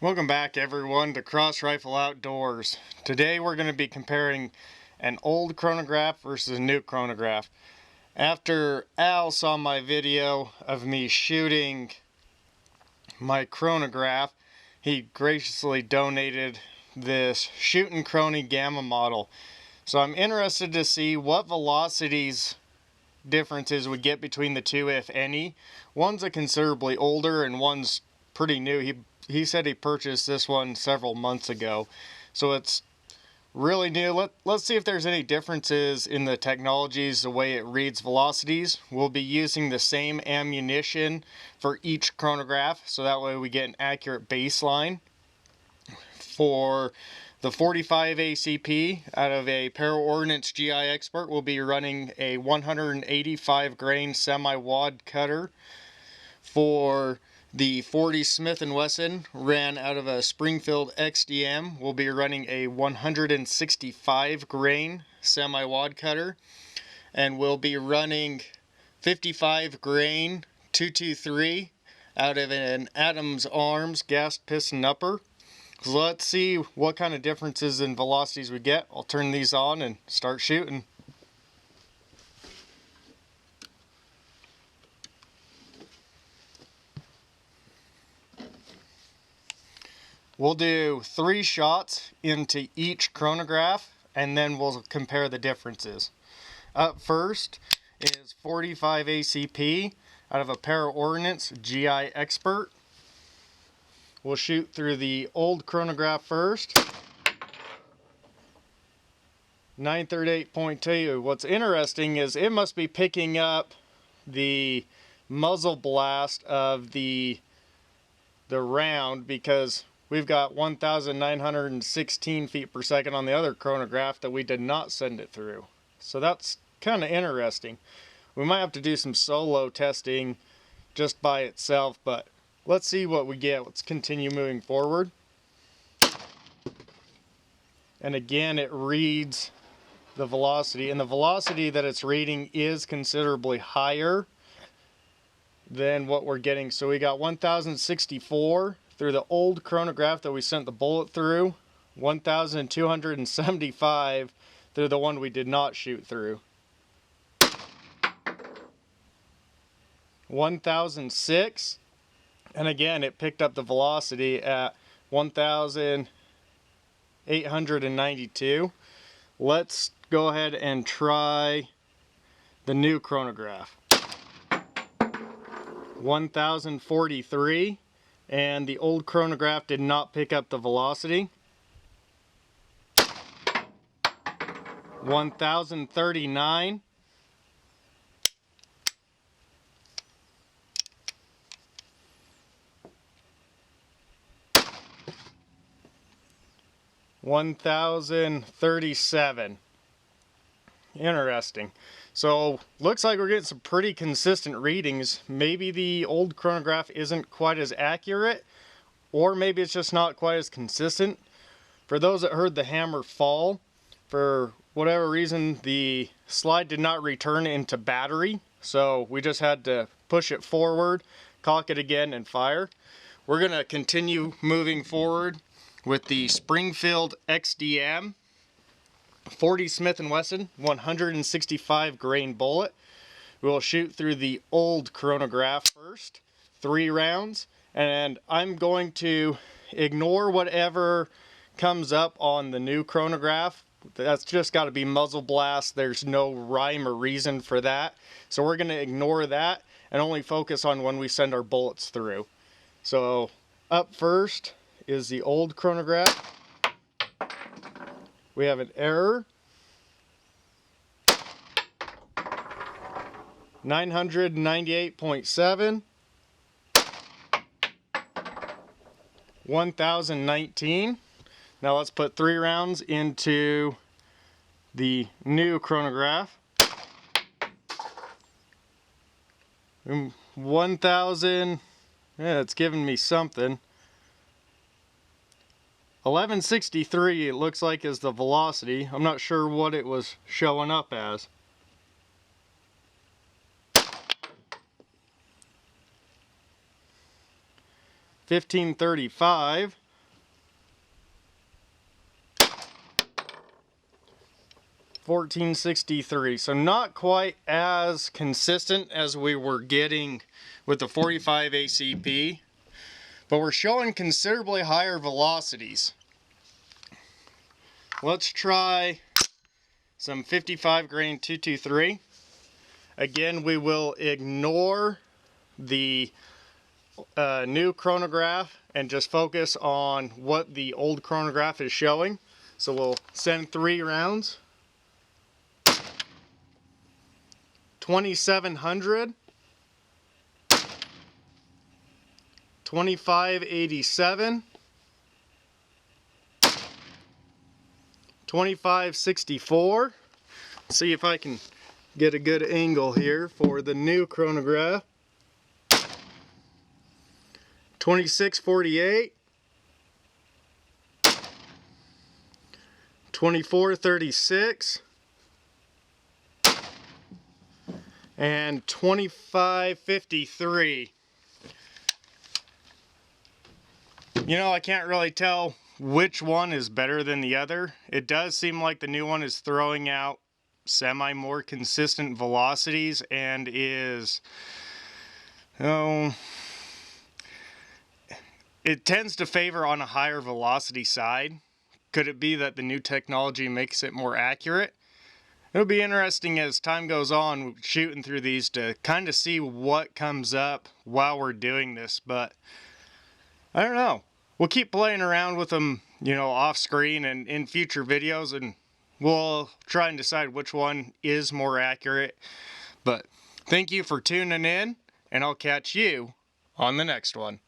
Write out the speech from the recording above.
Welcome back everyone to Cross Rifle Outdoors. Today we're going to be comparing an old chronograph versus a new chronograph. After Al saw my video of me shooting my chronograph, he graciously donated this Shootin' Crony Gamma model. So I'm interested to see what velocities differences we get between the two, if any. One's a considerably older and one's pretty new. He said he purchased this one several months ago, so it's really new. Let's see if there's any differences in the technologies, the way it reads velocities. We'll be using the same ammunition for each chronograph, so that way we get an accurate baseline. For the 45 ACP out of a Para Ordnance GI Expert, we'll be running a 185 grain semi-wad cutter. For the 40 Smith & Wesson, ran out of a Springfield XDM, we'll be running a 165 grain semi-wad cutter. And we'll be running 55 grain 223 out of an Adams Arms gas piston upper. So let's see what kind of differences in velocities we get. I'll turn these on and start shooting. We'll do 3 shots into each chronograph and then we'll compare the differences. Up first is 45 ACP out of a Para Ordnance GI Expert. We'll shoot through the old chronograph first. 938.2. What's interesting is it must be picking up the muzzle blast of the round, because we've got 1,916 feet per second on the other chronograph that we did not send it through. So that's kind of interesting. We might have to do some solo testing just by itself, but let's see what we get. Let's continue moving forward. And again, it reads the velocity, and the velocity that it's reading is considerably higher than what we're getting. So we got 1,064 through the old chronograph that we sent the bullet through, 1,275 through the one we did not shoot through. 1,006, and again it picked up the velocity at 1,892. Let's go ahead and try the new chronograph. 1,043, and the old chronograph did not pick up the velocity. 1,039. 1,037. Interesting. So looks like we're getting some pretty consistent readings. Maybe the old chronograph isn't quite as accurate, or maybe it's just not quite as consistent. For those that heard the hammer fall, for whatever reason the slide did not return into battery, so we just had to push it forward, cock it again, and fire. We're going to continue moving forward with the Springfield XDM 40 Smith & Wesson 165 grain bullet. We'll shoot through the old chronograph first, 3 rounds, and I'm going to ignore whatever comes up on the new chronograph. That's just got to be muzzle blast. There's no rhyme or reason for that. So we're going to ignore that and only focus on when we send our bullets through. So up first is the old chronograph. We have an error. 998.7. 1,019. Now let's put 3 rounds into the new chronograph. 1,000. Yeah, it's giving me something. 1163 it looks like is the velocity. I'm not sure what it was showing up as. 1535. 1463. So not quite as consistent as we were getting with the 45 ACP, but we're showing considerably higher velocities. Let's try some 55 grain 223. Again, we will ignore the new chronograph and just focus on what the old chronograph is showing. So we'll send 3 rounds. 2700, 2587, 2564. See if I can get a good angle here for the new chronograph. 2648, 2436, and 2553. You know, I can't really tell which one is better than the other. It does seem like the new one is throwing out more consistent velocities and is, it tends to favor on a higher velocity side. Could it be that the new technology makes it more accurate? It'll be interesting as time goes on shooting through these to kind of see what comes up while we're doing this, but I don't know. We'll keep playing around with them, you know, off screen and in future videos, and we'll try and decide which one is more accurate. But thank you for tuning in, and I'll catch you on the next one.